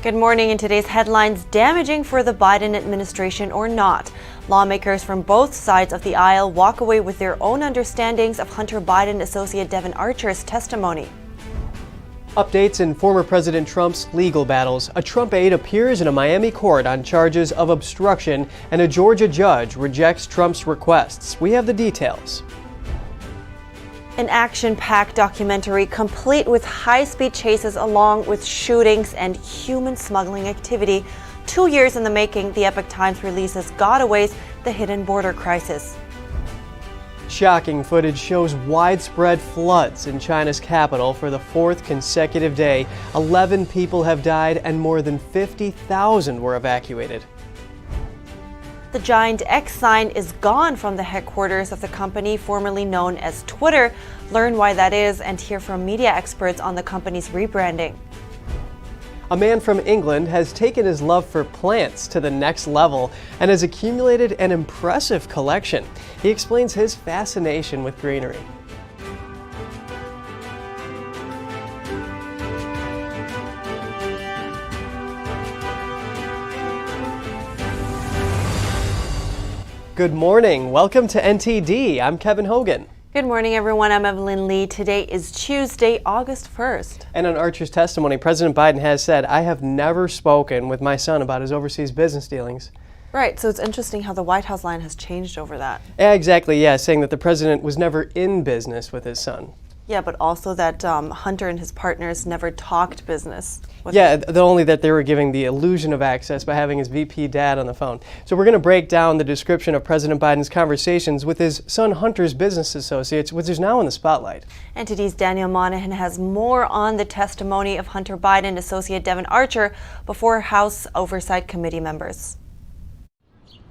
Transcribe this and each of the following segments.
Good morning. In today's headlines, damaging for the Biden administration or not? Lawmakers from both sides of the aisle walk away with their own understandings of Hunter Biden associate Devon Archer's testimony. Updates in former President Trump's legal battles. A Trump aide appears in a Miami court on charges of obstruction, and a Georgia judge rejects Trump's requests. We have the details. An action-packed documentary complete with high-speed chases along with shootings and human smuggling activity. 2 years in the making, the Epoch Times releases Gotaways, the hidden border crisis. Shocking footage shows widespread floods in China's capital for the fourth consecutive day. 11 people have died and more than 50,000 were evacuated. The giant X sign is gone from the headquarters of the company formerly known as Twitter. Learn why that is and hear from media experts on the company's rebranding. A man from England has taken his love for plants to the next level and has accumulated an impressive collection. He explains his fascination with greenery. Good morning. Welcome to NTD. I'm Kevin Hogan. Good morning, everyone. I'm Evelyn Lee. Today is Tuesday, August 1st. And on Archer's testimony, President Biden has said, "I have never spoken with my son about his overseas business dealings." Right, so it's interesting how the White House line has changed over that. Yeah, exactly, yeah, saying that the president was never in business with his son. Yeah, but also that Hunter and his partners never talked business. Only that they were giving the illusion of access by having his VP dad on the phone. So we're going to break down the description of President Biden's conversations with his son Hunter's business associates, which is now in the spotlight. NTD's Daniel Monahan has more on the testimony of Hunter Biden associate Devon Archer before House Oversight Committee members.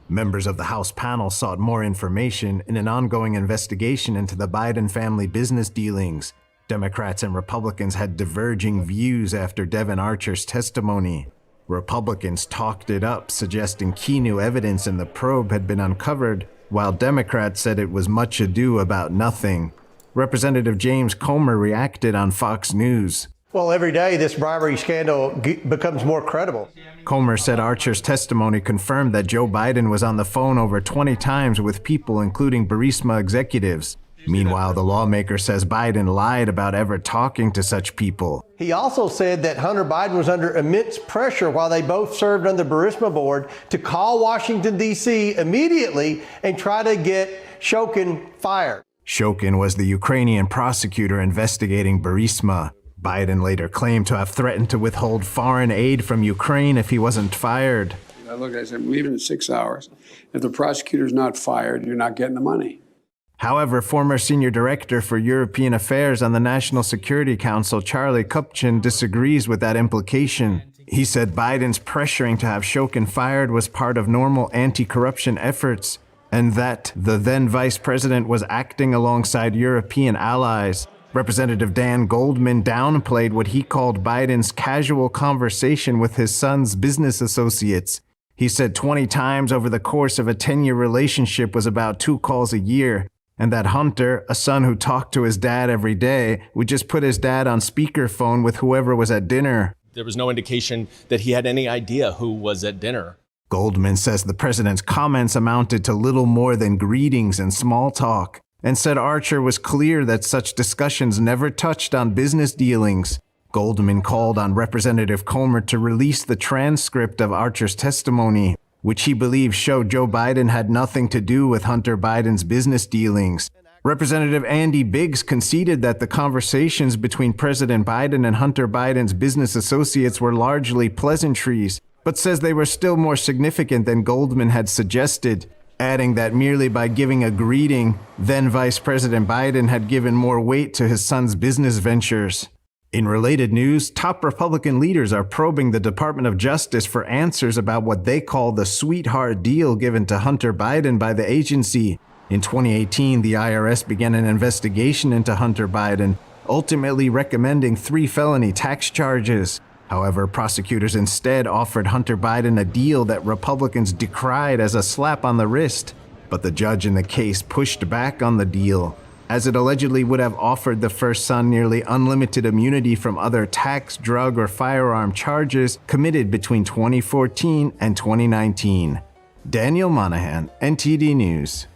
Members of the House panel sought more information in an ongoing investigation into the Biden family business dealings. Democrats and Republicans had diverging views after Devon Archer's testimony. Republicans talked it up, suggesting key new evidence in the probe had been uncovered, while Democrats said it was much ado about nothing. Representative James Comer reacted on Fox News. Well, every day this bribery scandal becomes more credible. Comer said Archer's testimony confirmed that Joe Biden was on the phone over 20 times with people, including Burisma executives. Meanwhile, the lawmaker says Biden lied about ever talking to such people. He also said that Hunter Biden was under immense pressure while they both served on the Burisma board to call Washington, D.C. immediately and try to get Shokin fired. Shokin was the Ukrainian prosecutor investigating Burisma. Biden later claimed to have threatened to withhold foreign aid from Ukraine if he wasn't fired. I said, leave it in 6 hours. If the prosecutor's not fired, you're not getting the money. However, former senior director for European affairs on the National Security Council, Charlie Kupchan, disagrees with that implication. He said Biden's pressuring to have Shokin fired was part of normal anti-corruption efforts, and that the then vice president was acting alongside European allies. Representative Dan Goldman downplayed what he called Biden's casual conversation with his son's business associates. He said 20 times over the course of a 10-year relationship was about 2 calls a year, and that Hunter, a son who talked to his dad every day, would just put his dad on speakerphone with whoever was at dinner. There was no indication that he had any idea who was at dinner. Goldman says the president's comments amounted to little more than greetings and small talk, and said Archer was clear that such discussions never touched on business dealings. Goldman called on Representative Comer to release the transcript of Archer's testimony, which he believes showed Joe Biden had nothing to do with Hunter Biden's business dealings. Representative Andy Biggs conceded that the conversations between President Biden and Hunter Biden's business associates were largely pleasantries, but says they were still more significant than Goldman had suggested, adding that merely by giving a greeting, then Vice President Biden had given more weight to his son's business ventures. In related news, top Republican leaders are probing the Department of Justice for answers about what they call the sweetheart deal given to Hunter Biden by the agency. In 2018, the IRS began an investigation into Hunter Biden, ultimately recommending 3 felony tax charges. However, prosecutors instead offered Hunter Biden a deal that Republicans decried as a slap on the wrist. But the judge in the case pushed back on the deal. as it allegedly would have offered the first son nearly unlimited immunity from other tax, drug, or firearm charges committed between 2014 and 2019. Daniel Monahan, NTD News.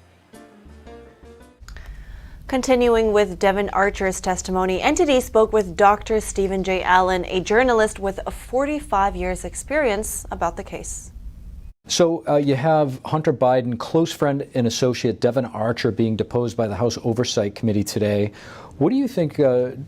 Continuing with Devon Archer's testimony, NTD spoke with Dr. Stephen J. Allen, a journalist with 45 years' experience, about the case. So you have Hunter Biden, close friend and associate Devon Archer being deposed by the House Oversight Committee today. What do you think,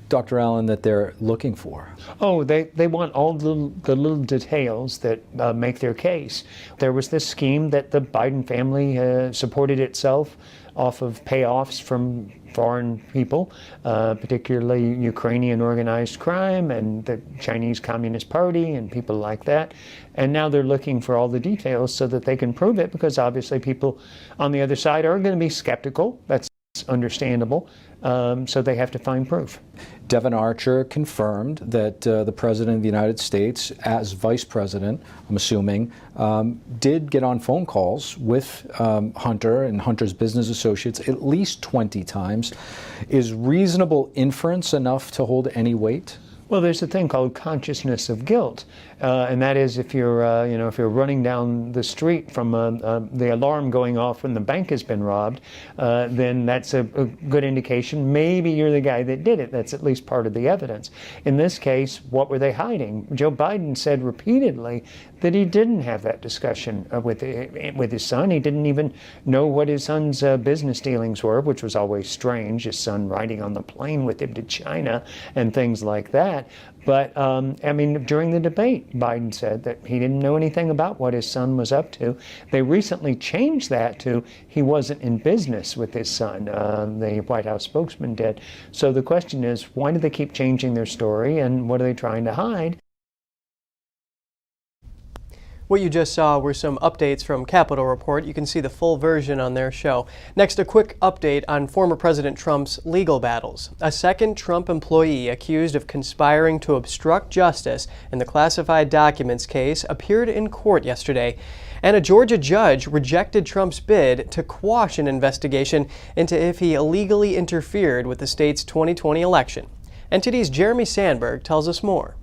Dr. Allen, that they're looking for? Oh, they want all the little details that make their case. There was this scheme that the Biden family supported itself off of payoffs from foreign people, particularly Ukrainian organized crime and the Chinese Communist Party and people like that. And now they're looking for all the details so that they can prove it, because obviously people on the other side are going to be skeptical. That's understandable. So they have to find proof. Devon Archer confirmed that the President of the United States, as Vice President, I'm assuming, did get on phone calls with Hunter and Hunter's business associates at least 20 times. Is reasonable inference enough to hold any weight? Well, there's a thing called consciousness of guilt, and that is if you're, if you're running down the street from the alarm going off when the bank has been robbed, then that's a good indication. Maybe you're the guy that did it. That's at least part of the evidence. In this case, what were they hiding? Joe Biden said repeatedly that he didn't have that discussion with his son. He didn't even know what his son's business dealings were, which was always strange. His son riding on the plane with him to China and things like that. But, during the debate, Biden said that he didn't know anything about what his son was up to. They recently changed that to he wasn't in business with his son. The White House spokesman did. So the question is, why do they keep changing their story, and what are they trying to hide? What you just saw were some updates from Capitol Report. You can see the full version on their show. Next, a quick update on former President Trump's legal battles. A second Trump employee accused of conspiring to obstruct justice in the classified documents case appeared in court yesterday. And a Georgia judge rejected Trump's bid to quash an investigation into if he illegally interfered with the state's 2020 election. NTD's Jeremy Sandberg tells us more.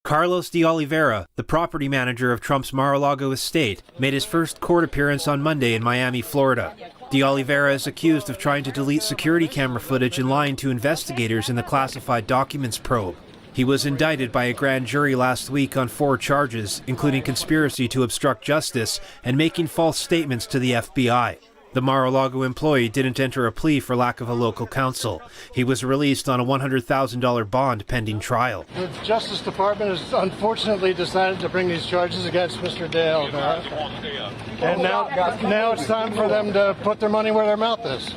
Carlos de Oliveira, the property manager of Trump's Mar-a-Lago estate, made his first court appearance on Monday in Miami, Florida. De Oliveira is accused of trying to delete security camera footage and lying to investigators in the classified documents probe. He was indicted by a grand jury last week on 4 charges, including conspiracy to obstruct justice and making false statements to the FBI. The Mar-a-Lago employee didn't enter a plea for lack of a local counsel. He was released on a $100,000 bond pending trial. The Justice Department has unfortunately decided to bring these charges against Mr. De Oliveira. And now it's time for them to put their money where their mouth is.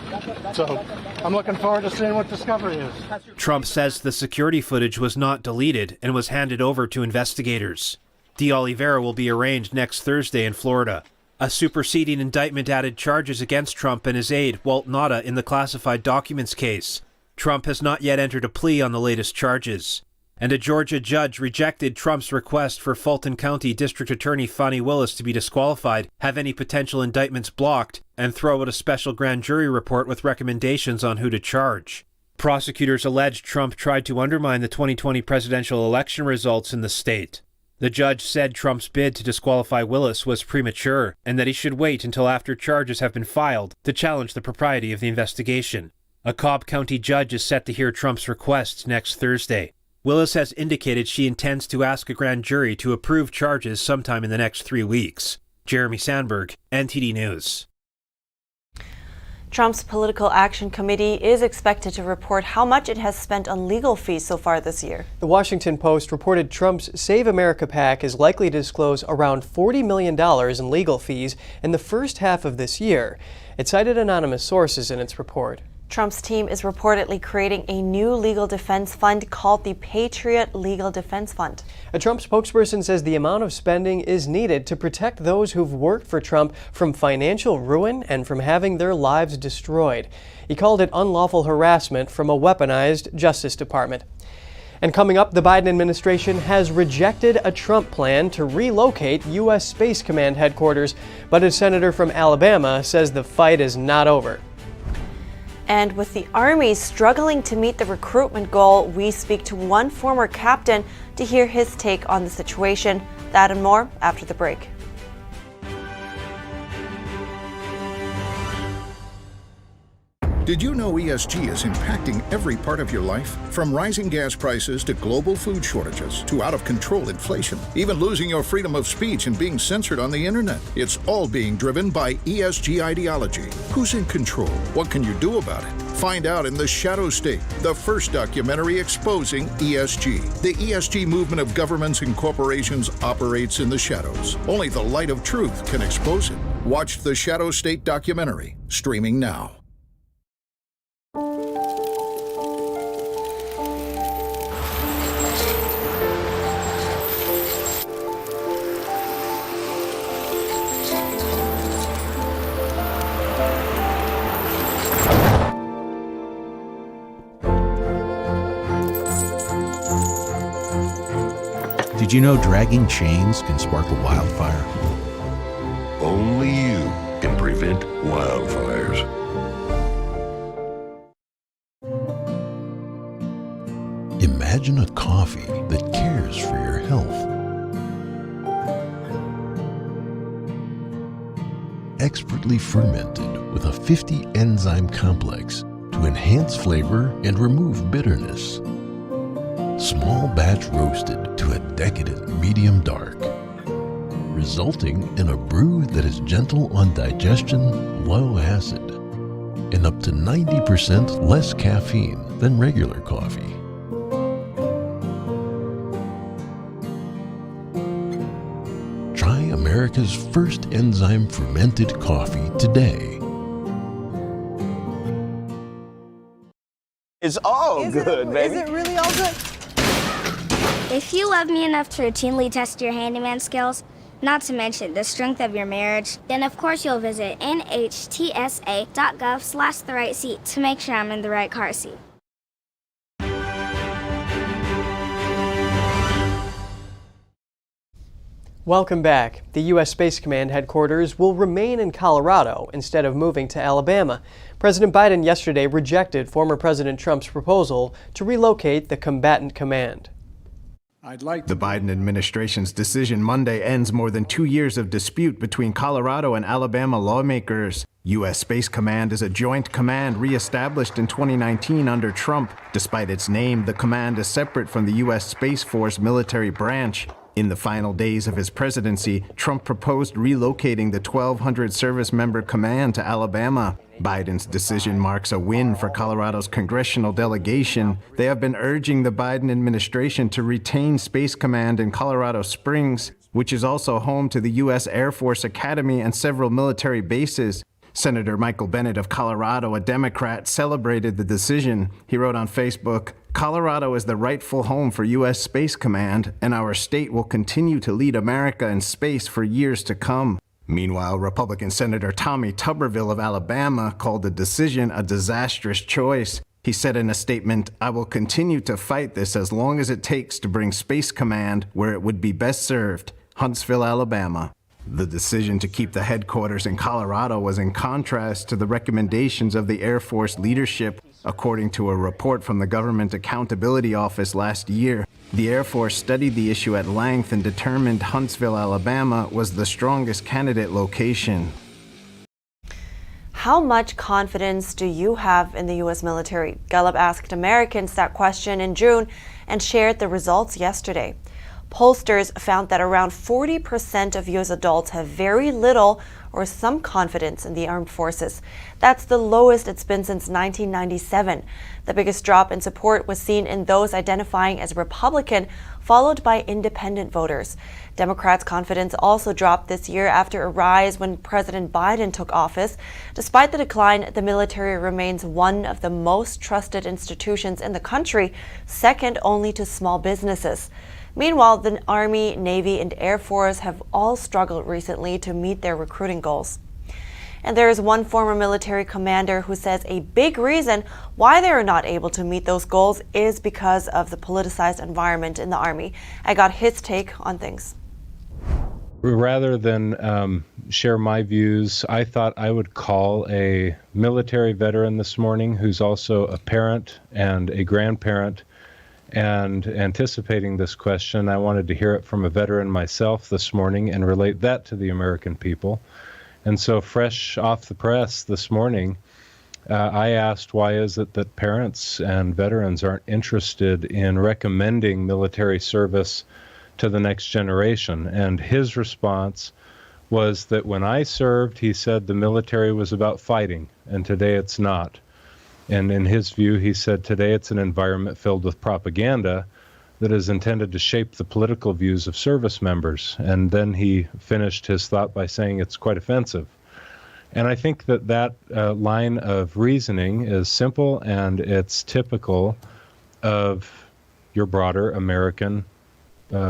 So I'm looking forward to seeing what discovery is. Trump says the security footage was not deleted and was handed over to investigators. De Oliveira will be arraigned next Thursday in Florida. A superseding indictment added charges against Trump and his aide, Walt Nauta, in the classified documents case. Trump has not yet entered a plea on the latest charges. And a Georgia judge rejected Trump's request for Fulton County District Attorney Fani Willis to be disqualified, have any potential indictments blocked, and throw out a special grand jury report with recommendations on who to charge. Prosecutors alleged Trump tried to undermine the 2020 presidential election results in the state. The judge said Trump's bid to disqualify Willis was premature and that he should wait until after charges have been filed to challenge the propriety of the investigation. A Cobb County judge is set to hear Trump's requests next Thursday. Willis has indicated she intends to ask a grand jury to approve charges sometime in the next 3 weeks. Jeremy Sandberg, NTD News. Trump's Political Action Committee is expected to report how much it has spent on legal fees so far this year. The Washington Post reported Trump's Save America PAC is likely to disclose around $40 million in legal fees in the first half of this year. It cited anonymous sources in its report. Trump's team is reportedly creating a new legal defense fund called the Patriot Legal Defense Fund. A Trump spokesperson says the amount of spending is needed to protect those who've worked for Trump from financial ruin and from having their lives destroyed. He called it unlawful harassment from a weaponized Justice Department. And coming up, the Biden administration has rejected a Trump plan to relocate U.S. Space Command headquarters, but a senator from Alabama says the fight is not over. And with the Army struggling to meet the recruitment goal, we speak to one former captain to hear his take on the situation. That and more after the break. Did you know ESG is impacting every part of your life? From rising gas prices to global food shortages to out-of-control inflation, even losing your freedom of speech and being censored on the internet. It's all being driven by ESG ideology. Who's in control? What can you do about it? Find out in The Shadow State, the first documentary exposing ESG. The ESG movement of governments and corporations operates in the shadows. Only the light of truth can expose it. Watch The Shadow State documentary, streaming now. Did you know dragging chains can spark a wildfire? Only you can prevent wildfires. Imagine a coffee that cares for your health. Expertly fermented with a 50 enzyme complex to enhance flavor and remove bitterness. Small batch roasted to a decadent medium dark, resulting in a brew that is gentle on digestion, low acid, and up to 90% less caffeine than regular coffee. Try America's first enzyme fermented coffee today. It's all good, baby. Is it really all good? If you love me enough to routinely test your handyman skills, not to mention the strength of your marriage, then of course you'll visit nhtsa.gov/the-right-seat to make sure I'm in the right car seat. Welcome back. The U.S. Space Command headquarters will remain in Colorado instead of moving to Alabama. President Biden yesterday rejected former President Trump's proposal to relocate the combatant command. The Biden administration's decision Monday ends more than 2 years of dispute between Colorado and Alabama lawmakers. U.S. Space Command is a joint command reestablished in 2019 under Trump. Despite its name, the command is separate from the U.S. Space Force military branch. In the final days of his presidency, Trump proposed relocating the 1,200 service member command to Alabama. Biden's decision marks a win for Colorado's congressional delegation. They have been urging the Biden administration to retain Space Command in Colorado Springs, which is also home to the U.S. Air Force Academy and several military bases. Senator Michael Bennet of Colorado, a Democrat, celebrated the decision. He wrote on Facebook, "Colorado is the rightful home for U.S. Space Command, and our state will continue to lead America in space for years to come." Meanwhile, Republican Senator Tommy Tuberville of Alabama called the decision a disastrous choice. He said in a statement, "I will continue to fight this as long as it takes to bring Space Command where it would be best served, Huntsville, Alabama." The decision to keep the headquarters in Colorado was in contrast to the recommendations of the Air Force leadership. According to a report from the Government Accountability Office last year, the Air Force studied the issue at length and determined Huntsville, Alabama was the strongest candidate location. How much confidence do you have in the U.S. military? Gallup asked Americans that question in June and shared the results yesterday. Pollsters found that around 40% of U.S. adults have very little or some confidence in the armed forces. That's the lowest it's been since 1997. The biggest drop in support was seen in those identifying as Republican, followed by independent voters. Democrats' confidence also dropped this year after a rise when President Biden took office. Despite the decline, the military remains one of the most trusted institutions in the country, second only to small businesses. Meanwhile, the Army, Navy, and Air Force have all struggled recently to meet their recruiting goals. And there is one former military commander who says a big reason why they are not able to meet those goals is because of the politicized environment in the Army. I got his take on things. Rather than share my views, I thought I would call a military veteran this morning who's also a parent and a grandparent. And anticipating this question, I wanted to hear it from a veteran myself this morning and relate that to the American people. And so fresh off the press this morning, I asked, why is it that parents and veterans aren't interested in recommending military service to the next generation? And his response was that when I served, he said the military was about fighting, and today it's not. And in his view, he said today it's an environment filled with propaganda that is intended to shape the political views of service members. And then he finished his thought by saying it's quite offensive. And I think that line of reasoning is simple, and it's typical of your broader American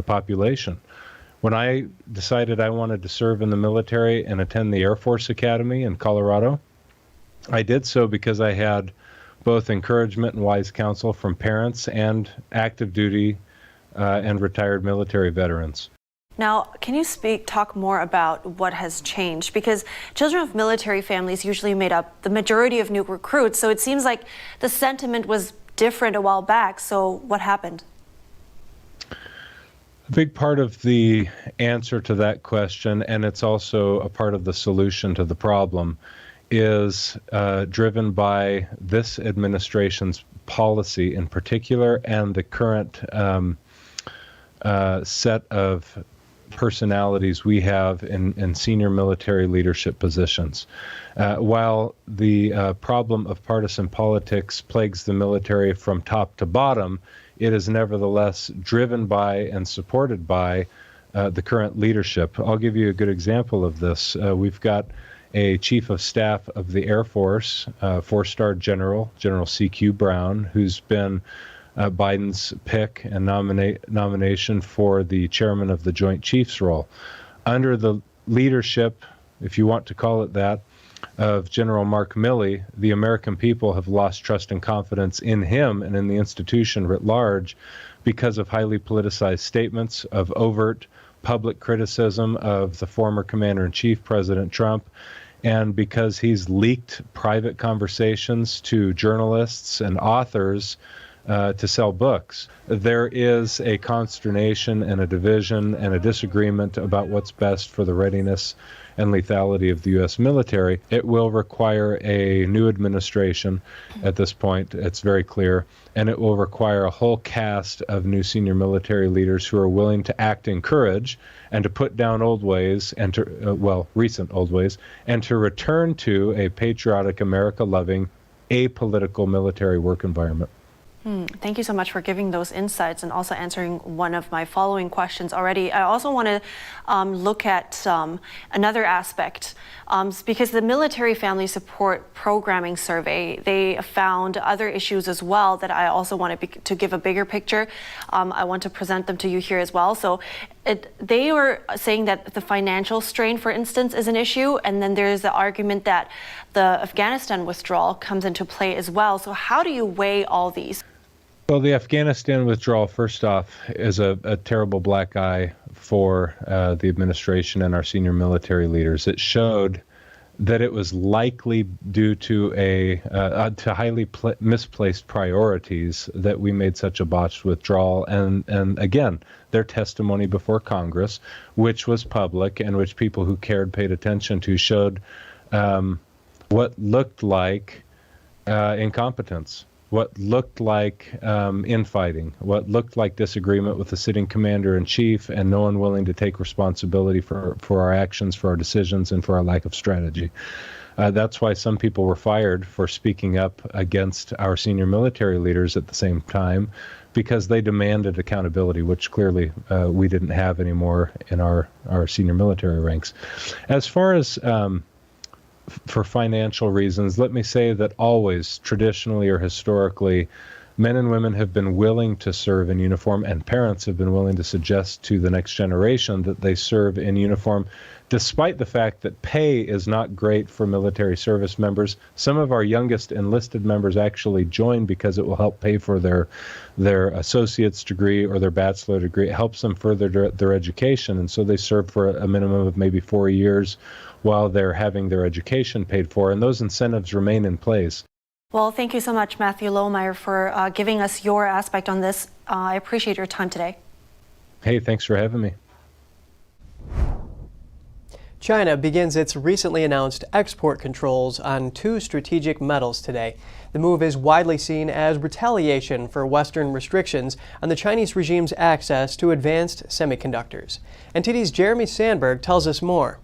population. When I decided I wanted to serve in the military and attend the Air Force Academy in Colorado, I did so because I had both encouragement and wise counsel from parents and active duty and retired military veterans. Now, can you talk more about what has changed? Because children of military families usually made up the majority of new recruits, so it seems like the sentiment was different a while back. So what happened? A big part of the answer to that question, and it's also a part of the solution to the problem, is driven by this administration's policy in particular and the current set of personalities we have in senior military leadership positions. While the problem of partisan politics plagues the military from top to bottom, it is nevertheless driven by and supported by the current leadership. I'll give you a good example of this. We've got a chief of staff of the Air Force, four-star General C.Q. Brown, who's been Biden's pick and nomination for the chairman of the Joint Chiefs role. Under the leadership, if you want to call it that, of General Mark Milley, the American people have lost trust and confidence in him and in the institution writ large because of highly politicized statements, of overt public criticism of the former commander-in-chief, President Trump, and because he's leaked private conversations to journalists and authors to sell books. There is a consternation and a division and a disagreement about what's best for the readiness and lethality of the U.S. military. It will require a new administration at this point, it's very clear, and it will require a whole cast of new senior military leaders who are willing to act in courage and to put down old ways, and to, recent old ways, and to return to a patriotic, America-loving, apolitical military work environment. Thank you so much for giving those insights and also answering one of my following questions already. I also want to look at another aspect because the Military Family Support Programming Survey, they found other issues as well that I also wanted to give a bigger picture. I want to present them to you here as well. So they were saying that the financial strain, for instance, is an issue, and then there's the argument that the Afghanistan withdrawal comes into play as well. So how do you weigh all these? Well, the Afghanistan withdrawal, first off, is a terrible black eye for the administration and our senior military leaders. It showed that it was likely due to to highly misplaced priorities that we made such a botched withdrawal. And again, their testimony before Congress, which was public and which people who cared paid attention to, showed what looked like incompetence, what looked like infighting, what looked like disagreement with the sitting commander-in-chief, and no one willing to take responsibility for our actions, for our decisions, and for our lack of strategy. That's why some people were fired for speaking up against our senior military leaders at the same time, because they demanded accountability, which clearly we didn't have anymore in our senior military ranks. As far as for financial reasons, let me say that always, traditionally or historically, Men and women have been willing to serve in uniform, and parents have been willing to suggest to the next generation that they serve in uniform, despite the fact that pay is not great for military service members. Some of our youngest enlisted members actually join because it will help pay for their associate's degree or their bachelor degree. It helps them further their education, and so they serve for a minimum of maybe 4 years while they're having their education paid for, and those incentives remain in place. Well, thank you so much, Matthew Lohmeyer, for giving us your aspect on this. I appreciate your time today. Hey, thanks for having me. China begins its recently announced export controls on 2 strategic metals today. The move is widely seen as retaliation for Western restrictions on the Chinese regime's access to advanced semiconductors. NTD's Jeremy Sandberg tells us more.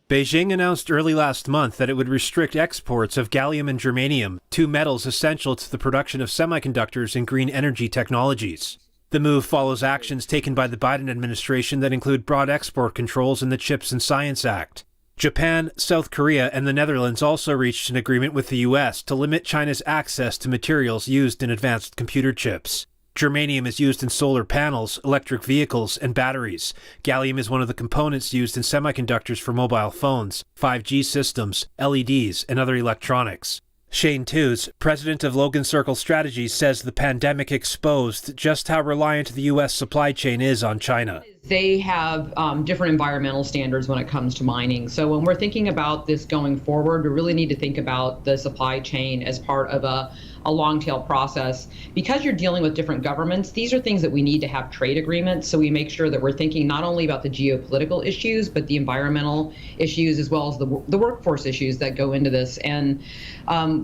Beijing announced early last month that it would restrict exports of gallium and germanium, 2 metals essential to the production of semiconductors and green energy technologies. The move follows actions taken by the Biden administration that include broad export controls in the CHIPS and Science Act. Japan, South Korea, and the Netherlands also reached an agreement with the U.S. to limit China's access to materials used in advanced computer chips. Germanium is used in solar panels, electric vehicles, and batteries. Gallium is one of the components used in semiconductors for mobile phones, 5G systems, LEDs, and other electronics. Shane Yun, president of Logan Circle Strategies, says the pandemic exposed just how reliant the U.S. supply chain is on China. They have different environmental standards when it comes to mining. So when we're thinking about this going forward, we really need to think about the supply chain as part of a long tail process. Because you're dealing with different governments, these are things that we need to have trade agreements, so we make sure that we're thinking not only about the geopolitical issues, but the environmental issues as well as the workforce issues that go into this. And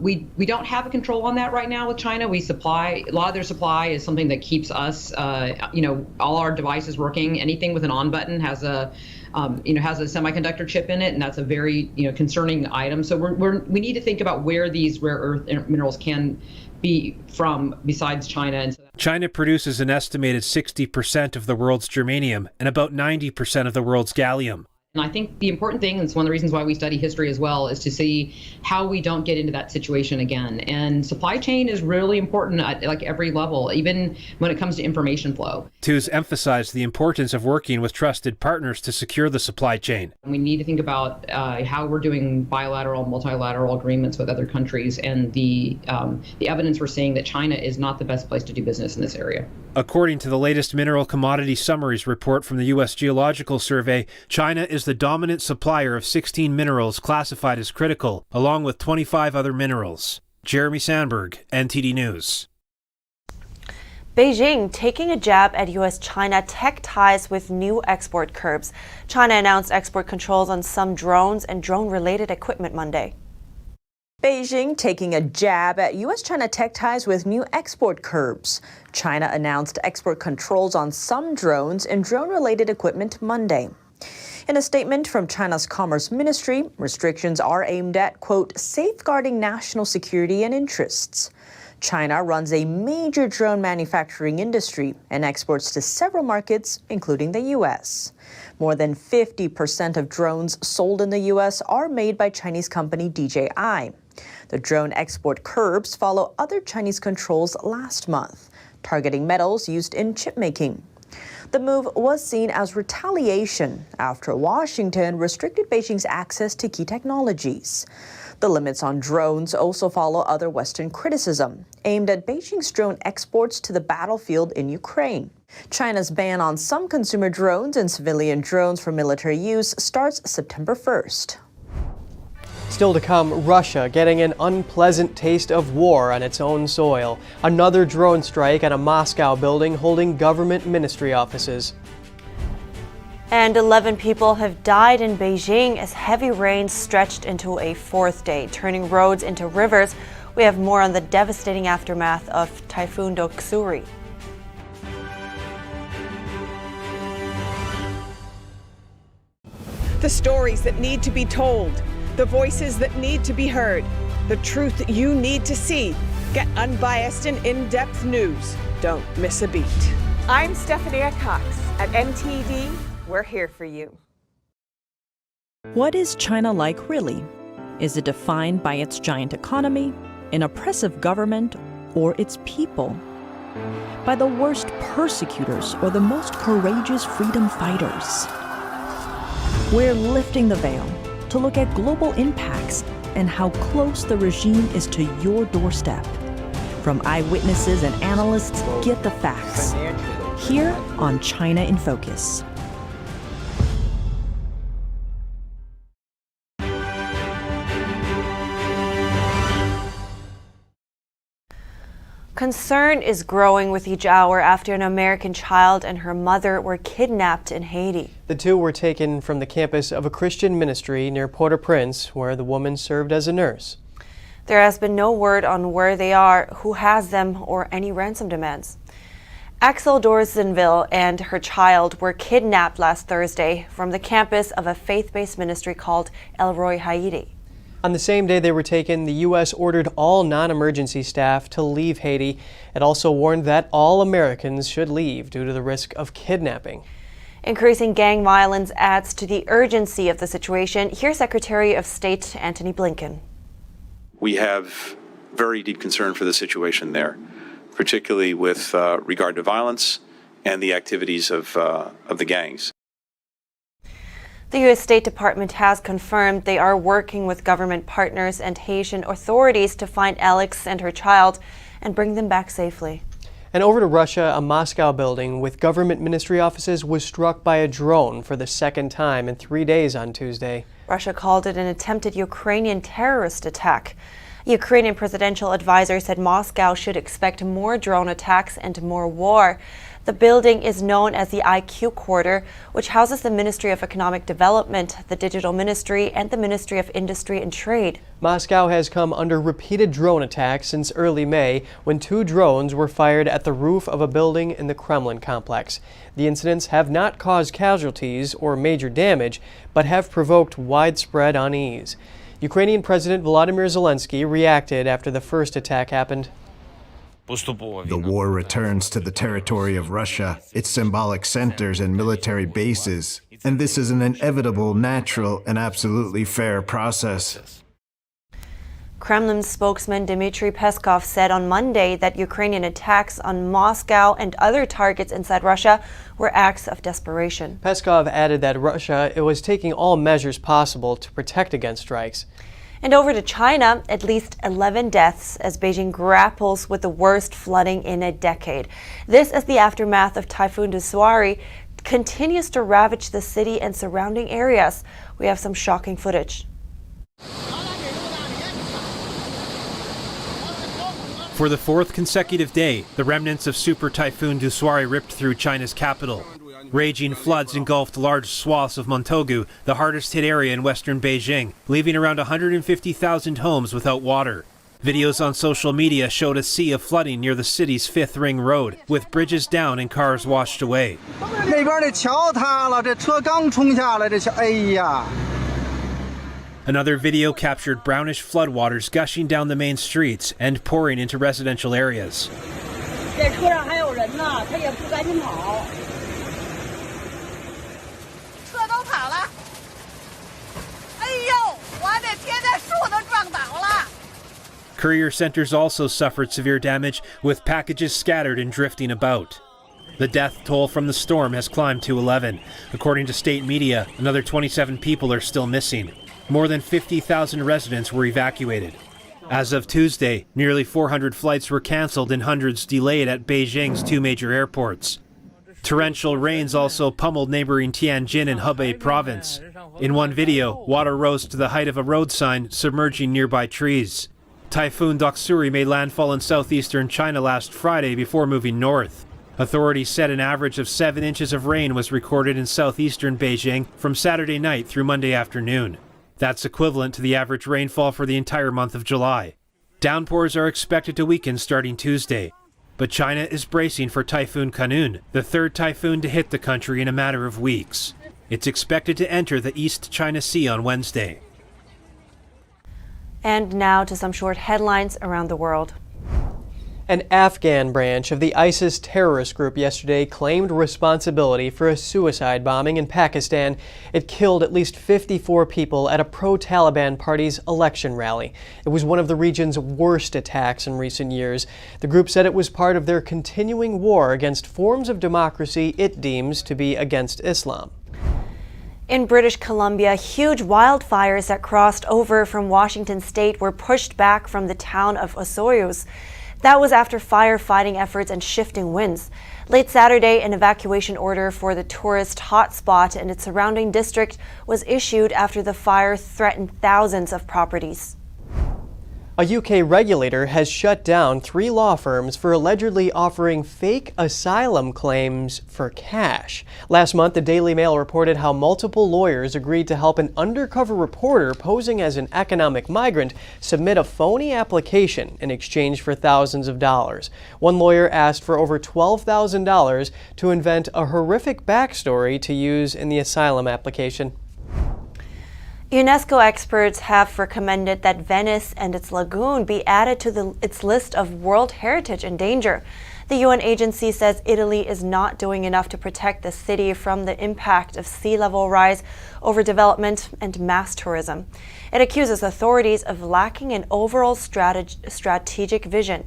we don't have a control on that right now with China. We supply, a lot of their supply is something that keeps us, all our devices working. Anything with an on button has a has a semiconductor chip in it, and that's a very concerning item. So we need to think about where these rare earth minerals can be from besides China. And so China produces an estimated 60% of the world's germanium and about 90% of the world's gallium. And I think the important thing, and it's one of the reasons why we study history as well, is to see how we don't get into that situation again. And supply chain is really important at like every level, even when it comes to information flow. Yun emphasized the importance of working with trusted partners to secure the supply chain. We need to think about how we're doing bilateral, multilateral agreements with other countries, and the evidence we're seeing that China is not the best place to do business in this area. According to the latest Mineral Commodity Summaries report from the U.S. Geological Survey, China is the dominant supplier of 16 minerals classified as critical, along with 25 other minerals. Jeremy Sandberg, NTD News. Beijing taking a jab at U.S.-China tech ties with new export curbs. China announced export controls on some drones and drone-related equipment Monday. Beijing taking a jab at U.S.-China tech ties with new export curbs. China announced export controls on some drones and drone-related equipment Monday. In a statement from China's Commerce Ministry, restrictions are aimed at, quote, safeguarding national security and interests. China runs a major drone manufacturing industry and exports to several markets, including the U.S. More than 50% of drones sold in the U.S. are made by Chinese company DJI. The drone export curbs follow other Chinese controls last month, targeting metals used in chip making. The move was seen as retaliation after Washington restricted Beijing's access to key technologies. The limits on drones also follow other Western criticism aimed at Beijing's drone exports to the battlefield in Ukraine. China's ban on some consumer drones and civilian drones for military use starts September 1st. Still to come, Russia getting an unpleasant taste of war on its own soil. Another drone strike at a Moscow building holding government ministry offices. And 11 people have died in Beijing as heavy rains stretched into a fourth day, turning roads into rivers. We have more on the devastating aftermath of Typhoon Doksuri. The stories that need to be told. The voices that need to be heard, the truth that you need to see. Get unbiased and in-depth news. Don't miss a beat. I'm Stephanie Cox. At NTD, we're here for you. What is China like really? Is it defined by its giant economy, an oppressive government, or its people? By the worst persecutors or the most courageous freedom fighters? We're lifting the veil to look at global impacts and how close the regime is to your doorstep. From eyewitnesses and analysts, get the facts. Here on China in Focus. Concern is growing with each hour after an American child and her mother were kidnapped in Haiti. The two were taken from the campus of a Christian ministry near Port-au-Prince, where the woman served as a nurse. There has been no word on where they are, who has them, or any ransom demands. Axel Dorsenville and her child were kidnapped last Thursday from the campus of a faith-based ministry called El Roy Haiti. On the same day they were taken, the U.S. ordered all non-emergency staff to leave Haiti. It also warned that all Americans should leave due to the risk of kidnapping. Increasing gang violence adds to the urgency of the situation. Here's Secretary of State Antony Blinken. We have very deep concern for the situation there, particularly with regard to violence and the activities of the gangs. The U.S. State Department has confirmed they are working with government partners and Haitian authorities to find Alex and her child and bring them back safely. And over to Russia, a Moscow building with government ministry offices was struck by a drone for the second time in 3 days on Tuesday. Russia called it an attempted Ukrainian terrorist attack. A Ukrainian presidential advisor said Moscow should expect more drone attacks and more war. The building is known as the IQ Quarter, which houses the Ministry of Economic Development, the Digital Ministry, and the Ministry of Industry and Trade. Moscow has come under repeated drone attacks since early May, when 2 drones were fired at the roof of a building in the Kremlin complex. The incidents have not caused casualties or major damage, but have provoked widespread unease. Ukrainian President Volodymyr Zelensky reacted after the first attack happened. The war returns to the territory of Russia, its symbolic centers and military bases, and this is an inevitable, natural, and absolutely fair process. Kremlin spokesman Dmitry Peskov said on Monday that Ukrainian attacks on Moscow and other targets inside Russia were acts of desperation. Peskov added that Russia was taking all measures possible to protect against strikes. And over to China, at least 11 deaths as Beijing grapples with the worst flooding in a decade. This as the aftermath of Typhoon Duswari continues to ravage the city and surrounding areas. We have some shocking footage. For the 4th consecutive day, the remnants of Super Typhoon Duswari ripped through China's capital. Raging floods engulfed large swaths of Montogu, the hardest hit area in western Beijing, leaving around 150,000 homes without water. Videos on social media showed a sea of flooding near the city's 5th Ring Road, with bridges down and cars washed away. Another video captured brownish floodwaters gushing down the main streets and pouring into residential areas. Courier centers also suffered severe damage, with packages scattered and drifting about. The death toll from the storm has climbed to 11. According to state media, another 27 people are still missing. More than 50,000 residents were evacuated. As of Tuesday, nearly 400 flights were canceled and hundreds delayed at Beijing's 2 major airports. Torrential rains also pummeled neighboring Tianjin and Hebei province. In one video, water rose to the height of a road sign, submerging nearby trees. Typhoon Doksuri made landfall in southeastern China last Friday before moving north. Authorities said an average of 7 inches of rain was recorded in southeastern Beijing from Saturday night through Monday afternoon. That's equivalent to the average rainfall for the entire month of July. Downpours are expected to weaken starting Tuesday. But China is bracing for Typhoon Kanun, the 3rd typhoon to hit the country in a matter of weeks. It's expected to enter the East China Sea on Wednesday. And now to some short headlines around the world. An Afghan branch of the ISIS terrorist group yesterday claimed responsibility for a suicide bombing in Pakistan. It killed at least 54 people at a pro-Taliban party's election rally. It was one of the region's worst attacks in recent years. The group said it was part of their continuing war against forms of democracy it deems to be against Islam. In British Columbia, huge wildfires that crossed over from Washington state were pushed back from the town of Osoyoos. That was after firefighting efforts and shifting winds. Late Saturday, an evacuation order for the tourist hotspot and its surrounding district was issued after the fire threatened thousands of properties. A UK regulator has shut down 3 law firms for allegedly offering fake asylum claims for cash. Last month, the Daily Mail reported how multiple lawyers agreed to help an undercover reporter posing as an economic migrant submit a phony application in exchange for thousands of dollars. One lawyer asked for over $12,000 to invent a horrific backstory to use in the asylum application. UNESCO experts have recommended that Venice and its lagoon be added to its list of World Heritage in danger. The UN agency says Italy is not doing enough to protect the city from the impact of sea level rise, overdevelopment, and mass tourism. It accuses authorities of lacking an overall strategic vision.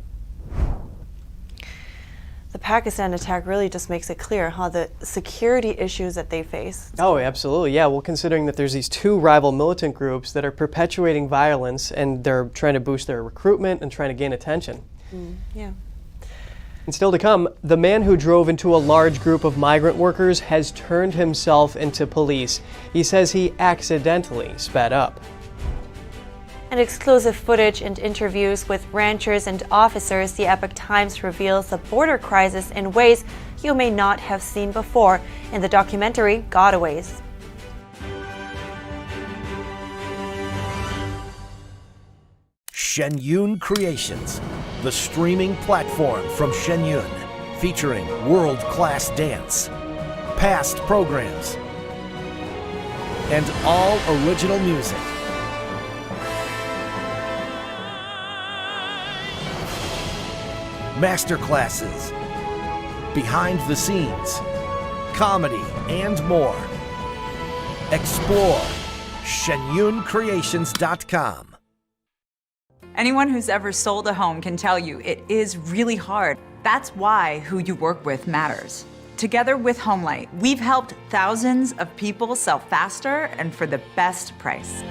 The Pakistan attack really just makes it clear how the security issues that they face. Oh, absolutely. Yeah, well, considering that there's these 2 rival militant groups that are perpetuating violence and they're trying to boost their recruitment and trying to gain attention. Yeah. And still to come, the man who drove into a large group of migrant workers has turned himself into police. He says he accidentally sped up. In exclusive footage and interviews with ranchers and officers, the Epoch Times reveals the border crisis in ways you may not have seen before in the documentary Gotaways. Shen Yun Creations, the streaming platform from Shen Yun, featuring world-class dance, past programs, and all original music. Masterclasses, behind the scenes, comedy, and more. Explore shenyuncreations.com. Anyone who's ever sold a home can tell you it is really hard. That's why who you work with matters. Together with HomeLight, we've helped thousands of people sell faster and for the best price.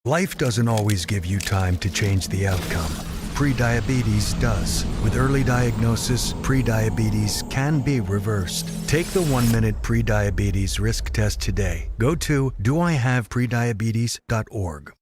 Life doesn't always give you time to change the outcome. Prediabetes does. With early diagnosis, prediabetes can be reversed. Take the 1-minute prediabetes risk test today. Go to doihaveprediabetes.org.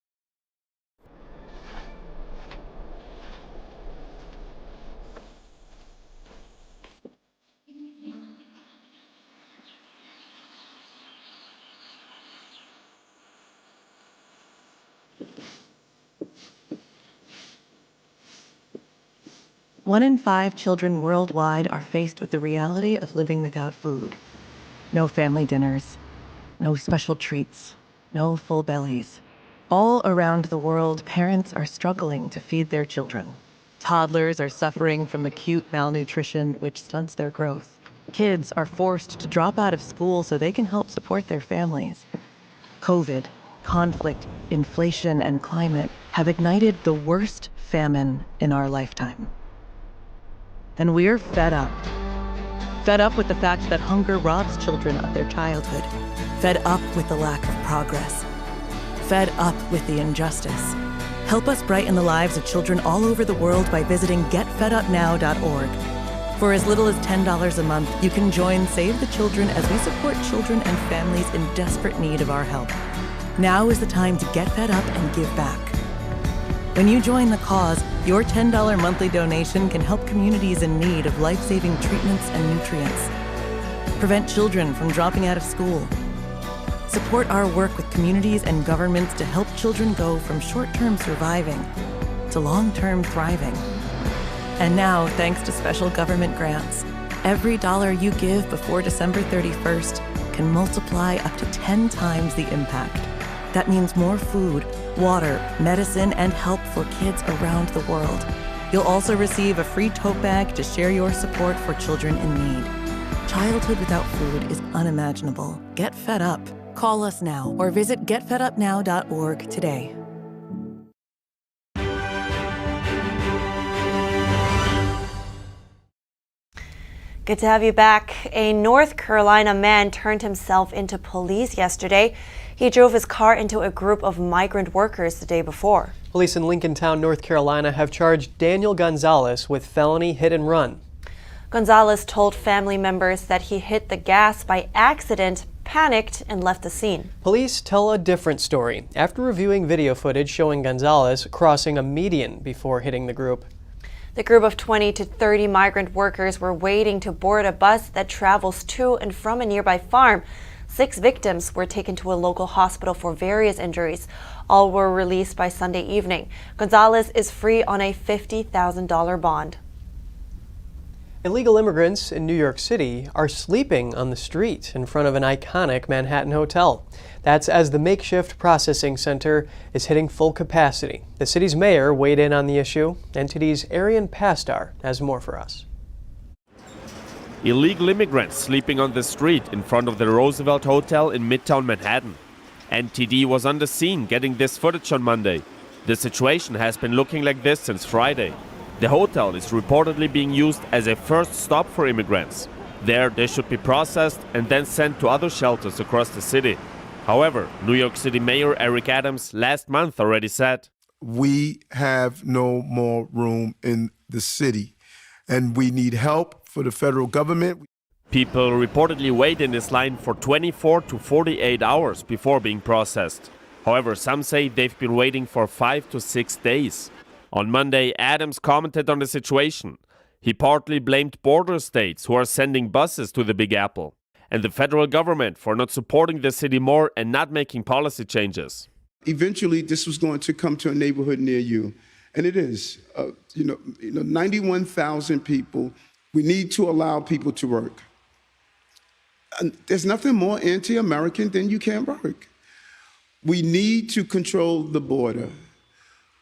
One in 5 children worldwide are faced with the reality of living without food. No family dinners, no special treats, no full bellies. All around the world, parents are struggling to feed their children. Toddlers are suffering from acute malnutrition, which stunts their growth. Kids are forced to drop out of school so they can help support their families. COVID, conflict, inflation, and climate have ignited the worst famine in our lifetime. And we're fed up. Fed up with the fact that hunger robs children of their childhood. Fed up with the lack of progress. Fed up with the injustice. Help us brighten the lives of children all over the world by visiting getfedupnow.org. For as little as $10 a month, you can join Save the Children as we support children and families in desperate need of our help. Now is the time to get fed up and give back. When you join the cause, your $10 monthly donation can help communities in need of life-saving treatments and nutrients. Prevent children from dropping out of school. Support our work with communities and governments to help children go from short-term surviving to long-term thriving. And now, thanks to special government grants, every dollar you give before December 31st can multiply up to 10 times the impact. That means more food, water, medicine, and help for kids around the world. You'll also receive a free tote bag to share your support for children in need. Childhood without food is unimaginable. Get fed up. Call us now or visit getfedupnow.org today. Good to have you back. A North Carolina man turned himself into police yesterday. He drove his car into a group of migrant workers the day before. Police in Lincolntown, North Carolina have charged Daniel Gonzalez with felony hit and run. Gonzalez told family members that he hit the gas by accident, panicked, and left the scene. Police tell a different story after reviewing video footage showing Gonzalez crossing a median before hitting the group. The group of 20 to 30 migrant workers were waiting to board a bus that travels to and from a nearby farm. 6 victims were taken to a local hospital for various injuries. All were released by Sunday evening. Gonzalez is free on a $50,000 bond. Illegal immigrants in New York City are sleeping on the street in front of an iconic Manhattan hotel. That's as the makeshift processing center is hitting full capacity. The city's mayor weighed in on the issue. NTD's Arian Pastar has more for us. Illegal immigrants sleeping on the street in front of the Roosevelt Hotel in Midtown Manhattan. NTD was on the scene getting this footage on Monday. The situation has been looking like this since Friday. The hotel is reportedly being used as a first stop for immigrants. There, they should be processed and then sent to other shelters across the city. However, New York City Mayor Eric Adams last month already said, "We have no more room in the city, and we need help for the federal government." People reportedly wait in this line for 24 to 48 hours before being processed. However, some say they've been waiting for 5 to 6 days. On Monday, Adams commented on the situation. He partly blamed border states who are sending buses to the Big Apple, and the federal government for not supporting the city more and not making policy changes. Eventually, this was going to come to a neighborhood near you, and it is. 91,000 people. We need to allow people to work. And there's nothing more anti-American than you can't work. We need to control the border.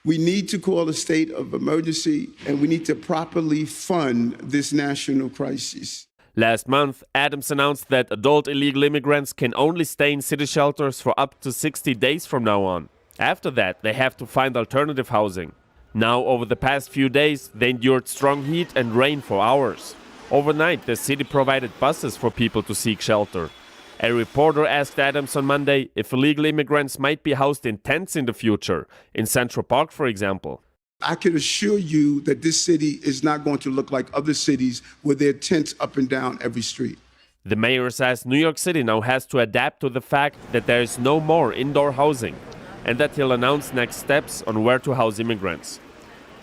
We need to call a state of emergency, and we need to properly fund this national crisis. Last month, Adams announced that adult illegal immigrants can only stay in city shelters for up to 60 days from now on. After that, they have to find alternative housing. Now, over the past few days, they endured strong heat and rain for hours. Overnight, the city provided buses for people to seek shelter. A reporter asked Adams on Monday if illegal immigrants might be housed in tents in the future, in Central Park, for example. I can assure you that this city is not going to look like other cities where there are tents up and down every street. The mayor says New York City now has to adapt to the fact that there is no more indoor housing, and that he'll announce next steps on where to house immigrants.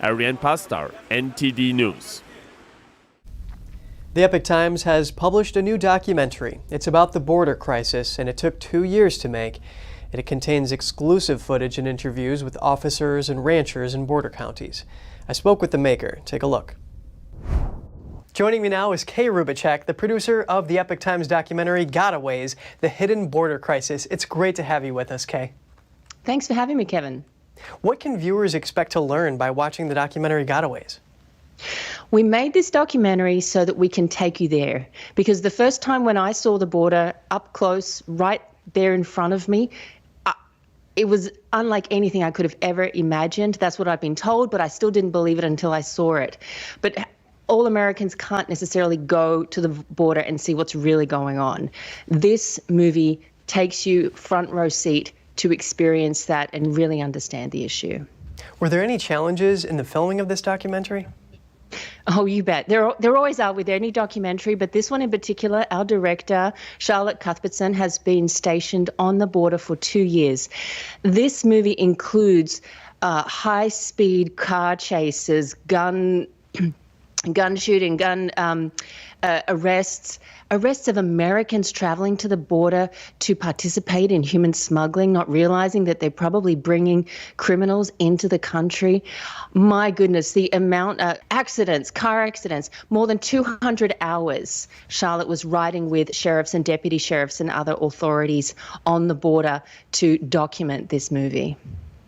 Arian Pastar, NTD News. The Epoch Times has published a new documentary. It's about the border crisis, and it took 2 years to make. It contains exclusive footage and interviews with officers and ranchers in border counties. I spoke with the maker. Take a look. Joining me now is Kay Rubicek, the producer of the Epoch Times documentary Gotaways, The Hidden Border Crisis. It's great to have you with us, Kay. Thanks for having me, Kevin. What can viewers expect to learn by watching the documentary Gotaways? We made this documentary so that we can take you there, because the first time when I saw the border up close, right there in front of me, it was unlike anything I could have ever imagined. That's what I've been told, but I still didn't believe it until I saw it. But all Americans can't necessarily go to the border and see what's really going on. This movie takes you front row seat to experience that and really understand the issue. Were there any challenges in the filming of this documentary? Oh, you bet. There always are with any documentary, but this one in particular, our director, Charlotte Cuthbertson, has been stationed on the border for 2 years. This movie includes high-speed car chases, gun shooting, arrests of Americans traveling to the border to participate in human smuggling, not realizing that they're probably bringing criminals into the country. My goodness, the amount of car accidents, more than 200 hours Charlotte was riding with sheriffs and deputy sheriffs and other authorities on the border to document this movie.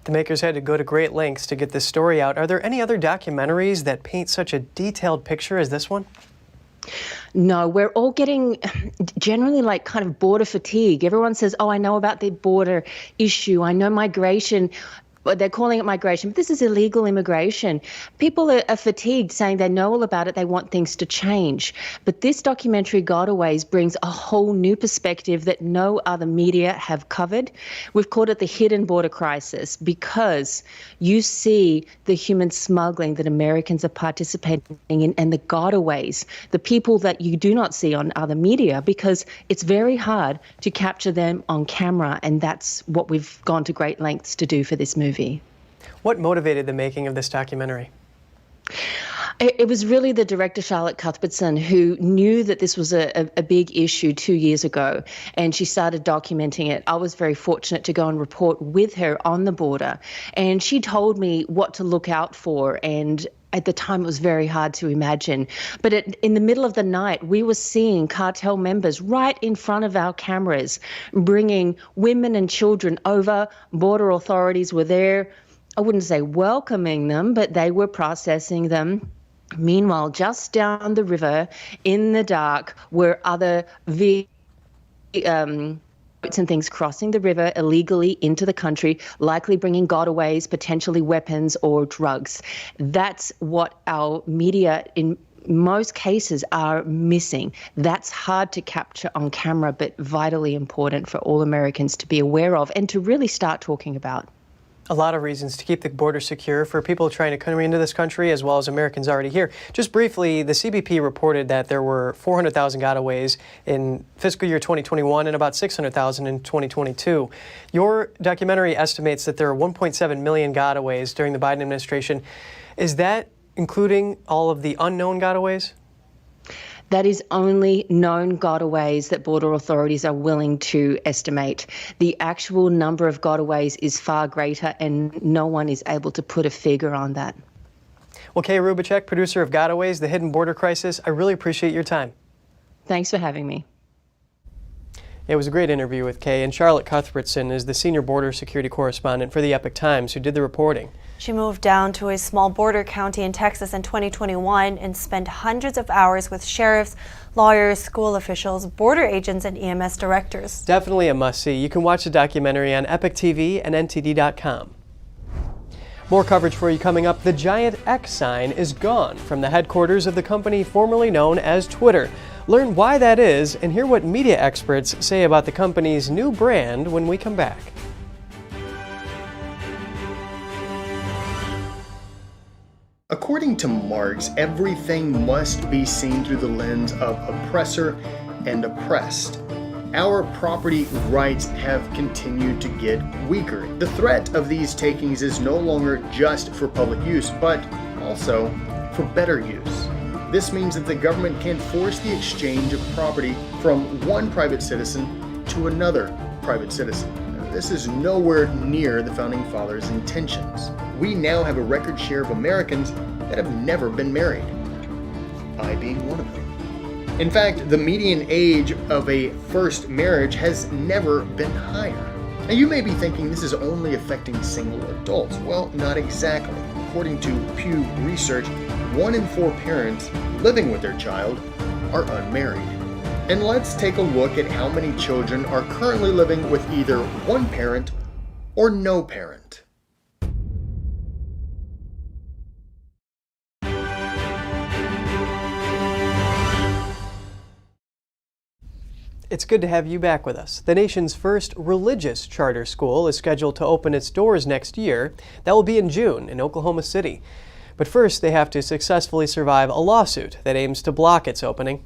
The makers had to go to great lengths to get this story out. Are there any other documentaries that paint such a detailed picture as this one? No, we're all getting generally like kind of border fatigue. Everyone says, oh, I know about the border issue. I know migration. But they're calling it migration, but this is illegal immigration. People are fatigued saying they know all about it, they want things to change. But this documentary, Gotaways, brings a whole new perspective that no other media have covered. We've called it the hidden border crisis because you see the human smuggling that Americans are participating in and the gotaways, the people that you do not see on other media because it's very hard to capture them on camera, and that's what we've gone to great lengths to do for this movie. What motivated the making of this documentary? It was really the director, Charlotte Cuthbertson, who knew that this was a big issue 2 years ago, and she started documenting it. I was very fortunate to go and report with her on the border, and she told me what to look out for, and at the time, it was very hard to imagine. But in the middle of the night, we were seeing cartel members right in front of our cameras, bringing women and children over. Border authorities were there. I wouldn't say welcoming them, but they were processing them. Meanwhile, just down the river in the dark were other boats and things crossing the river illegally into the country, likely bringing gotaways, potentially weapons or drugs. That's what our media in most cases are missing. That's hard to capture on camera, but vitally important for all Americans to be aware of and to really start talking about. A lot of reasons to keep the border secure for people trying to come into this country as well as Americans already here. Just briefly, the CBP reported that there were 400,000 gotaways in fiscal year 2021 and about 600,000 in 2022. Your documentary estimates that there are 1.7 million gotaways during the Biden administration. Is that including all of the unknown gotaways? That is only known gotaways that border authorities are willing to estimate. The actual number of gotaways is far greater, and no one is able to put a figure on that. Well, Kay Rubacek, producer of Gotaways, The Hidden Border Crisis, I really appreciate your time. Thanks for having me. It was a great interview with Kay, and Charlotte Cuthbertson is the senior border security correspondent for the Epoch Times who did the reporting. She moved down to a small border county in Texas in 2021 and spent hundreds of hours with sheriffs, lawyers, school officials, border agents, and EMS directors. Definitely a must-see. You can watch the documentary on Epoch TV and NTD.com. More coverage for you coming up. The giant X sign is gone from the headquarters of the company formerly known as Twitter. Learn why that is and hear what media experts say about the company's new brand when we come back. According to Marx, everything must be seen through the lens of oppressor and oppressed. Our property rights have continued to get weaker. The threat of these takings is no longer just for public use, but also for better use. This means that the government can force the exchange of property from one private citizen to another private citizen. This is nowhere near the Founding Fathers' intentions. We now have a record share of Americans that have never been married, I being one of them. In fact, the median age of a first marriage has never been higher. Now, you may be thinking this is only affecting single adults. Well, not exactly. According to Pew Research, 1 in 4 parents living with their child are unmarried. And let's take a look at how many children are currently living with either one parent or no parent. It's good to have you back with us. The nation's first religious charter school is scheduled to open its doors next year. That will be in June in Oklahoma City. But first, they have to successfully survive a lawsuit that aims to block its opening.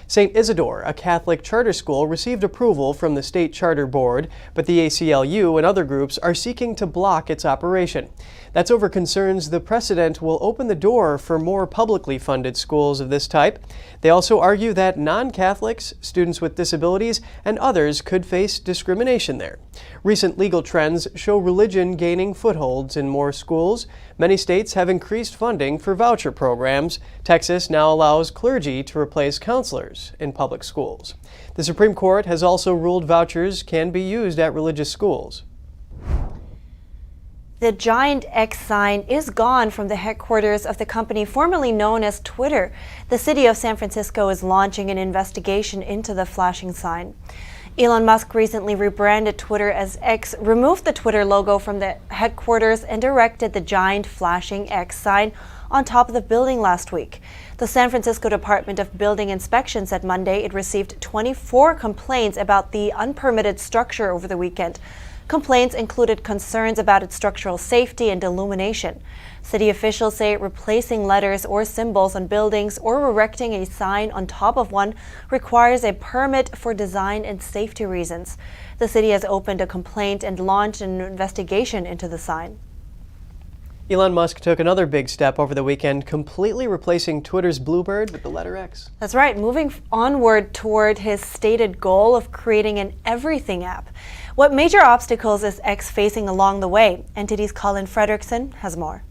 St. Isidore, a Catholic charter school, received approval from the state charter board, but the ACLU and other groups are seeking to block its operation. That's over concerns the precedent will open the door for more publicly funded schools of this type. They also argue that non-Catholics, students with disabilities, and others could face discrimination there. Recent legal trends show religion gaining footholds in more schools. Many states have increased funding for voucher programs. Texas now allows clergy to replace counselors in public schools. The Supreme Court has also ruled vouchers can be used at religious schools. The giant X sign is gone from the headquarters of the company formerly known as Twitter. The city of San Francisco is launching an investigation into the flashing sign. Elon Musk recently rebranded Twitter as X, removed the Twitter logo from the headquarters, and erected the giant flashing X sign on top of the building last week. The San Francisco Department of Building Inspection said Monday it received 24 complaints about the unpermitted structure over the weekend. Complaints included concerns about its structural safety and illumination. City officials say replacing letters or symbols on buildings or erecting a sign on top of one requires a permit for design and safety reasons. The city has opened a complaint and launched an investigation into the sign. Elon Musk took another big step over the weekend, completely replacing Twitter's Bluebird with the letter X. That's right, moving onward toward his stated goal of creating an everything app. What major obstacles is X facing along the way? NTD's Colin Fredrickson has more.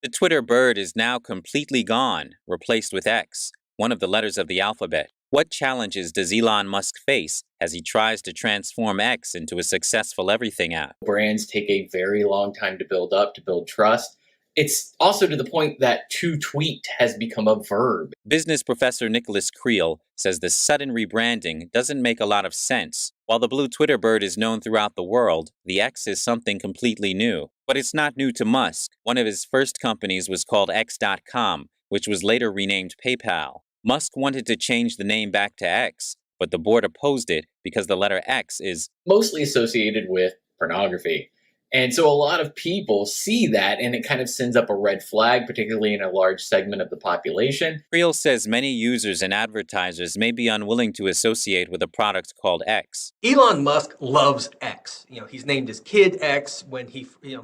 The Twitter bird is now completely gone, replaced with X, one of the letters of the alphabet. What challenges does Elon Musk face as he tries to transform X into a successful everything app? Brands take a very long time to build up, to build trust. It's also to the point that to tweet has become a verb. Business professor Nicholas Creel says the sudden rebranding doesn't make a lot of sense. While the blue Twitter bird is known throughout the world, the X is something completely new. But it's not new to Musk. One of his first companies was called X.com, which was later renamed PayPal. Musk wanted to change the name back to X, but the board opposed it because the letter X is mostly associated with pornography. And so a lot of people see that, and it kind of sends up a red flag, particularly in a large segment of the population. Creel says many users and advertisers may be unwilling to associate with a product called X. Elon Musk loves X. He's named his kid X. When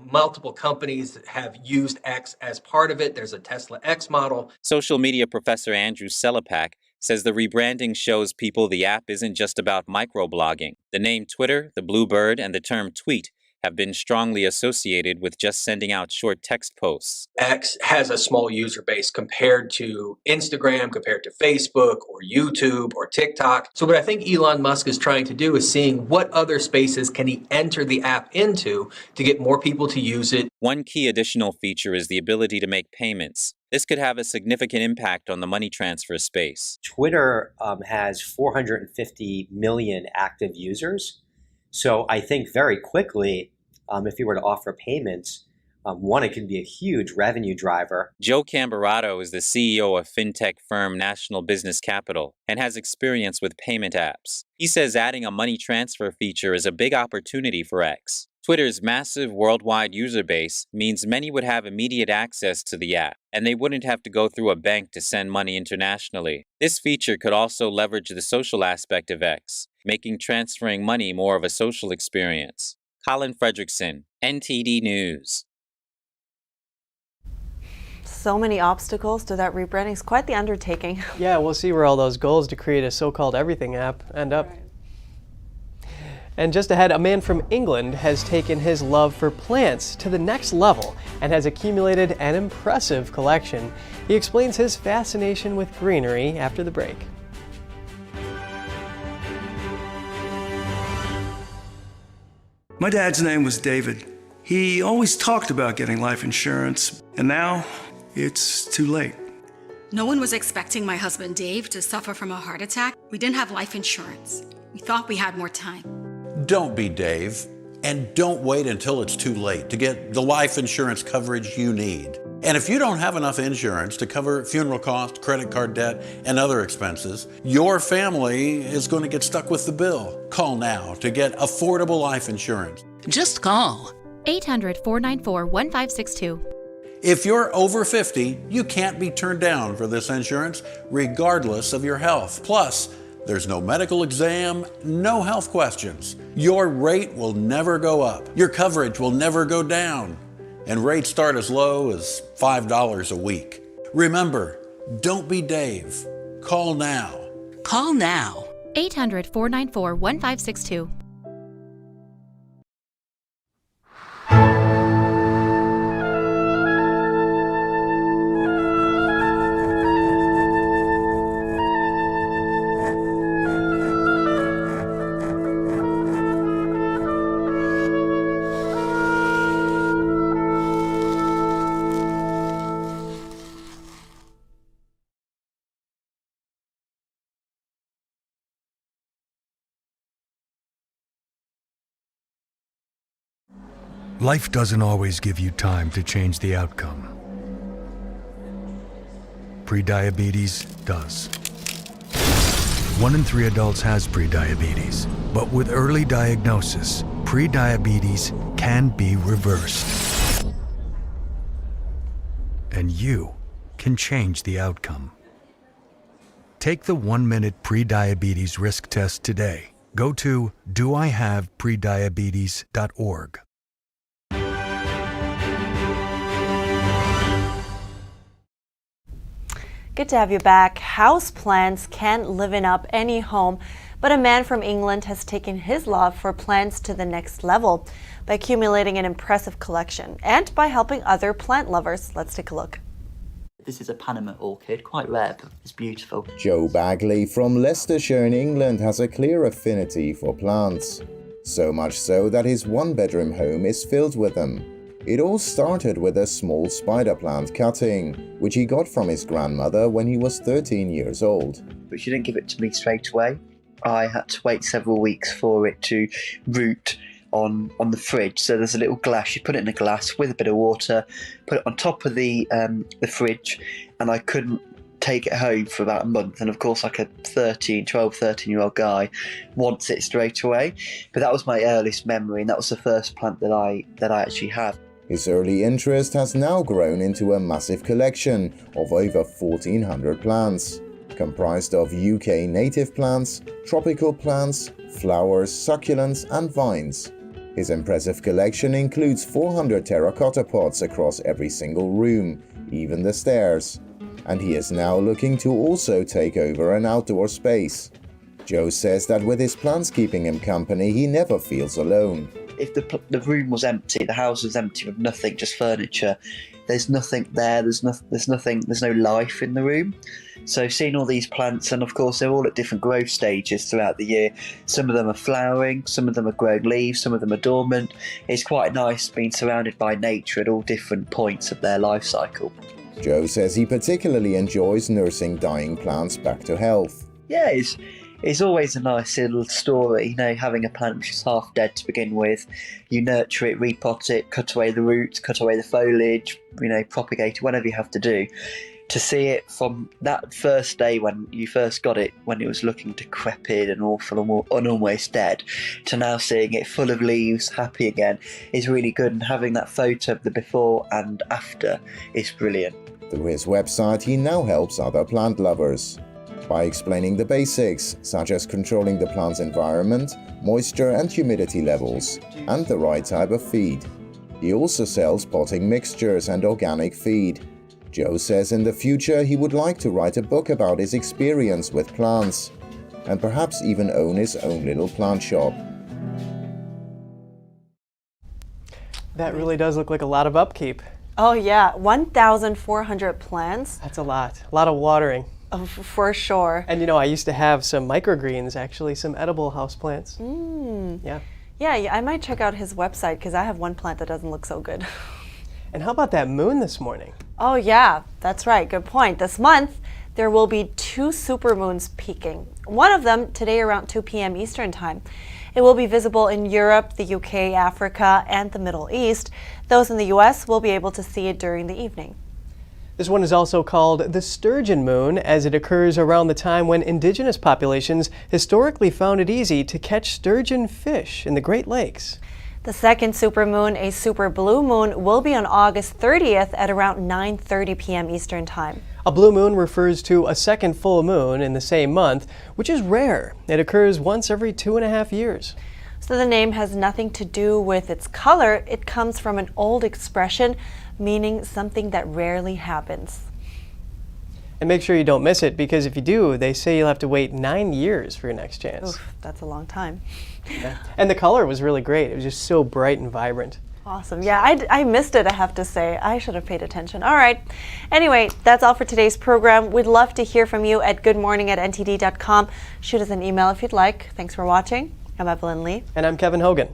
multiple companies have used X as part of it. There's a Tesla X model. Social media professor Andrew Selepak says the rebranding shows people the app isn't just about microblogging. The name Twitter, the Bluebird, and the term tweet have been strongly associated with just sending out short text posts. X has a small user base compared to Instagram, compared to Facebook or YouTube or TikTok. So what I think Elon Musk is trying to do is seeing what other spaces can he enter the app into to get more people to use it. One key additional feature is the ability to make payments. This could have a significant impact on the money transfer space. Twitter has 450 million active users. So I think very quickly, if you were to offer payments, one, it can be a huge revenue driver. Joe Cambarato is the CEO of fintech firm National Business Capital and has experience with payment apps. He says adding a money transfer feature is a big opportunity for X. Twitter's massive worldwide user base means many would have immediate access to the app, and they wouldn't have to go through a bank to send money internationally. This feature could also leverage the social aspect of X, making transferring money more of a social experience. Colin Fredrickson, NTD News. So many obstacles to that rebranding. It's quite the undertaking. Yeah, we'll see where all those goals to create a so-called everything app end up. Right. And just ahead, a man from England has taken his love for plants to the next level and has accumulated an impressive collection. He explains his fascination with greenery after the break. My dad's name was David. He always talked about getting life insurance, and now it's too late. No one was expecting my husband Dave to suffer from a heart attack. We didn't have life insurance. We thought we had more time. Don't be Dave, and don't wait until it's too late to get the life insurance coverage you need. And if you don't have enough insurance to cover funeral costs, credit card debt, and other expenses, your family is going to get stuck with the bill. Call now to get affordable life insurance. Just call 800-494-1562. If you're over 50, you can't be turned down for this insurance, regardless of your health. Plus, there's no medical exam, no health questions. Your rate will never go up. Your coverage will never go down. And rates start as low as $5 a week. Remember, don't be Dave. Call now. Call now. 800-494-1562. Life doesn't always give you time to change the outcome. Prediabetes does. 1 in 3 adults has prediabetes, but with early diagnosis, prediabetes can be reversed. And you can change the outcome. Take the 1-minute prediabetes risk test today. Go to doihaveprediabetes.org. Good to have you back. Houseplants can't liven up any home, but a man from England has taken his love for plants to the next level by accumulating an impressive collection and by helping other plant lovers. Let's take a look. This is a Panama orchid, quite rare, but it's beautiful. Joe Bagley from Leicestershire in England has a clear affinity for plants. So much so that his one-bedroom home is filled with them. It all started with a small spider plant cutting, which he got from his grandmother when he was 13 years old. But she didn't give it to me straight away. I had to wait several weeks for it to root on the fridge. So there's a little glass, you put it in a glass with a bit of water, put it on top of the fridge, and I couldn't take it home for about a month. And of course, like a 13-year-old guy wants it straight away. But that was my earliest memory, and that was the first plant that I actually had. His early interest has now grown into a massive collection of over 1,400 plants, comprised of UK native plants, tropical plants, flowers, succulents and vines. His impressive collection includes 400 terracotta pots across every single room, even the stairs. And he is now looking to also take over an outdoor space. Joe says that with his plants keeping him company, he never feels alone. If the room was empty, the house was empty with nothing, just furniture, there's nothing there, there's no life in the room. So seeing all these plants, and of course they're all at different growth stages throughout the year. Some of them are flowering, some of them are growing leaves, some of them are dormant. It's quite nice being surrounded by nature at all different points of their life cycle. Joe says he particularly enjoys nursing dying plants back to health. Yeah, it's always a nice little story, you know, having a plant which is half dead to begin with. You nurture it, repot it, cut away the roots, cut away the foliage, you know, propagate it, whatever you have to do. To see it from that first day when you first got it, when it was looking decrepit and awful and almost dead, to now seeing it full of leaves, happy again, is really good. And having that photo of the before and after is brilliant. Through his website, he now helps other plant lovers by explaining the basics, such as controlling the plant's environment, moisture and humidity levels, and the right type of feed. He also sells potting mixtures and organic feed. Joe says in the future he would like to write a book about his experience with plants, and perhaps even own his own little plant shop. That really does look like a lot of upkeep. Oh yeah, 1,400 plants. That's a lot of watering. Oh, for sure. And you know, I used to have some microgreens, actually, some edible houseplants. Yeah, I might check out his website because I have one plant that doesn't look so good. And how about that moon this morning? Oh yeah, that's right, good point. This month, there will be 2 supermoons peaking. One of them today around 2 p.m. Eastern Time. It will be visible in Europe, the UK, Africa, and the Middle East. Those in the US will be able to see it during the evening. This one is also called the sturgeon moon, as it occurs around the time when indigenous populations historically found it easy to catch sturgeon fish in the Great Lakes. The second supermoon, a super blue moon, will be on August 30th at around 9:30 p.m. Eastern Time. A blue moon refers to a second full moon in the same month, which is rare. It occurs once every 2.5 years. So the name has nothing to do with its color. It comes from an old expression meaning something that rarely happens. And make sure you don't miss it, because if you do, they say you'll have to wait 9 years for your next chance. Oof, that's a long time. Yeah. And the color was really great. It was just so bright and vibrant. Awesome. Yeah, I missed it, I have to say. I should have paid attention. All right. Anyway, that's all for today's program. We'd love to hear from you at goodmorning@ntd.com. Shoot us an email if you'd like. Thanks for watching. I'm Evelyn Lee. And I'm Kevin Hogan.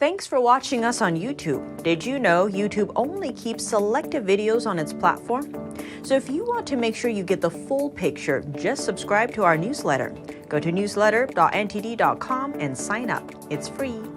Thanks for watching us on YouTube. Did you know YouTube only keeps selective videos on its platform? So if you want to make sure you get the full picture, just subscribe to our newsletter. Go to newsletter.ntd.com and sign up. It's free.